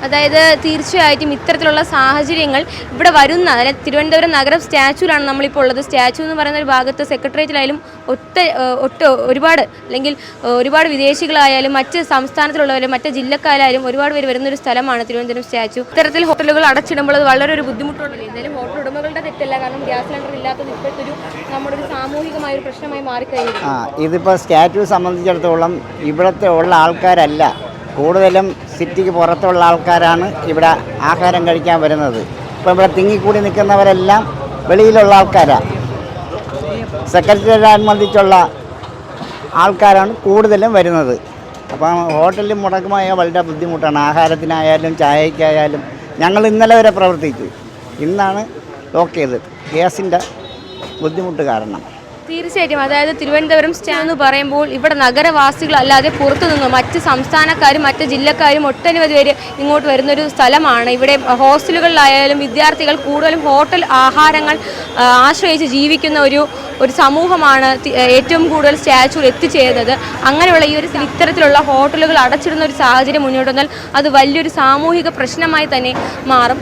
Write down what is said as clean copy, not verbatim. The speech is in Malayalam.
അതായത് തീർച്ചയായിട്ടും ഇത്തരത്തിലുള്ള സാഹചര്യങ്ങൾ ഇവിടെ വരുന്ന, അതായത് തിരുവനന്തപുരം നഗരം സ്റ്റാച്യൂലാണ് നമ്മളിപ്പോൾ ഉള്ളത്. സ്റ്റാച്യു എന്ന് പറയുന്ന ഒരു ഭാഗത്ത് സെക്രട്ടേറിയറ്റിലായാലും ഒരുപാട് വിദേശികളായാലും മറ്റ് സംസ്ഥാനത്തിലുള്ളവരും മറ്റ് ജില്ലക്കാരായാലും ഒരുപാട് പേര് വരുന്നൊരു സ്ഥലമാണ് തിരുവനന്തപുരം സ്റ്റാച്യു. ഇത്തരത്തിൽ ഹോട്ടലുകൾ അടച്ചിടുമ്പോൾ അത് വളരെ ഒരു ബുദ്ധിമുട്ടുണ്ടല്ലോ. എന്തായാലും ഹോട്ടൽ ഉടമകളുടെ തെറ്റല്ല, കാരണം ഗ്യാസ് സിലിണ്ടർ ഇല്ലാത്തത് ഇപ്പോഴത്തെ നമ്മുടെ ഒരു സാമൂഹികമായ ഒരു പ്രശ്നമായി മാറിക്കഴിഞ്ഞു. ഇതിപ്പോൾ സ്റ്റാച്യു സംബന്ധിച്ചിടത്തോളം ഇവിടുത്തെ ഉള്ള ആൾക്കാരല്ല, കൂടുതലും സിറ്റിക്ക് പുറത്തുള്ള ആൾക്കാരാണ് ഇവിടെ ആഹാരം കഴിക്കാൻ വരുന്നത്. ഇപ്പോൾ ഇവിടെ തിങ്ങിക്കൂടി നിൽക്കുന്നവരെല്ലാം വെളിയിലുള്ള ആൾക്കാരാണ്. സെക്രട്ടേറിയറ്റിനനുബന്ധിച്ചുള്ള ആൾക്കാരാണ് കൂടുതലും വരുന്നത്. അപ്പം ഹോട്ടലിൽ മുടക്കമായ വളരെ ബുദ്ധിമുട്ടാണ്. ആഹാരത്തിനായാലും ചായക്കായാലും ഞങ്ങൾ ഇന്നലെ വരെ പ്രവർത്തിച്ചു, ഇന്നാണ് ലോക്ക് ചെയ്തത് ഗ്യാസിൻ്റെ ബുദ്ധിമുട്ട് കാരണം. തീർച്ചയായിട്ടും, അതായത് തിരുവനന്തപുരം സ്റ്റാച്യു എന്ന് പറയുമ്പോൾ ഇവിടെ നഗരവാസികളല്ലാതെ പുറത്തു നിന്നും മറ്റ് സംസ്ഥാനക്കാരും മറ്റ് ജില്ലക്കാരും ഒട്ടനവധി പേര് ഇങ്ങോട്ട് വരുന്നൊരു സ്ഥലമാണ്. ഇവിടെ ഹോസ്റ്റലുകളിലായാലും വിദ്യാർത്ഥികൾ കൂടുതലും ഹോട്ടൽ ആഹാരങ്ങൾ ആശ്രയിച്ച് ജീവിക്കുന്ന ഒരു സമൂഹമാണ് ഏറ്റവും കൂടുതൽ സ്റ്റാച്യുവിൽ എത്തിച്ചേരുന്നത്. അങ്ങനെയുള്ള ഈ ഇത്തരത്തിലുള്ള ഹോട്ടലുകൾ അടച്ചിടുന്ന ഒരു സാഹചര്യം മുന്നോട്ട് വന്നാൽ അത് വലിയൊരു സാമൂഹിക പ്രശ്നമായി തന്നെ മാറും.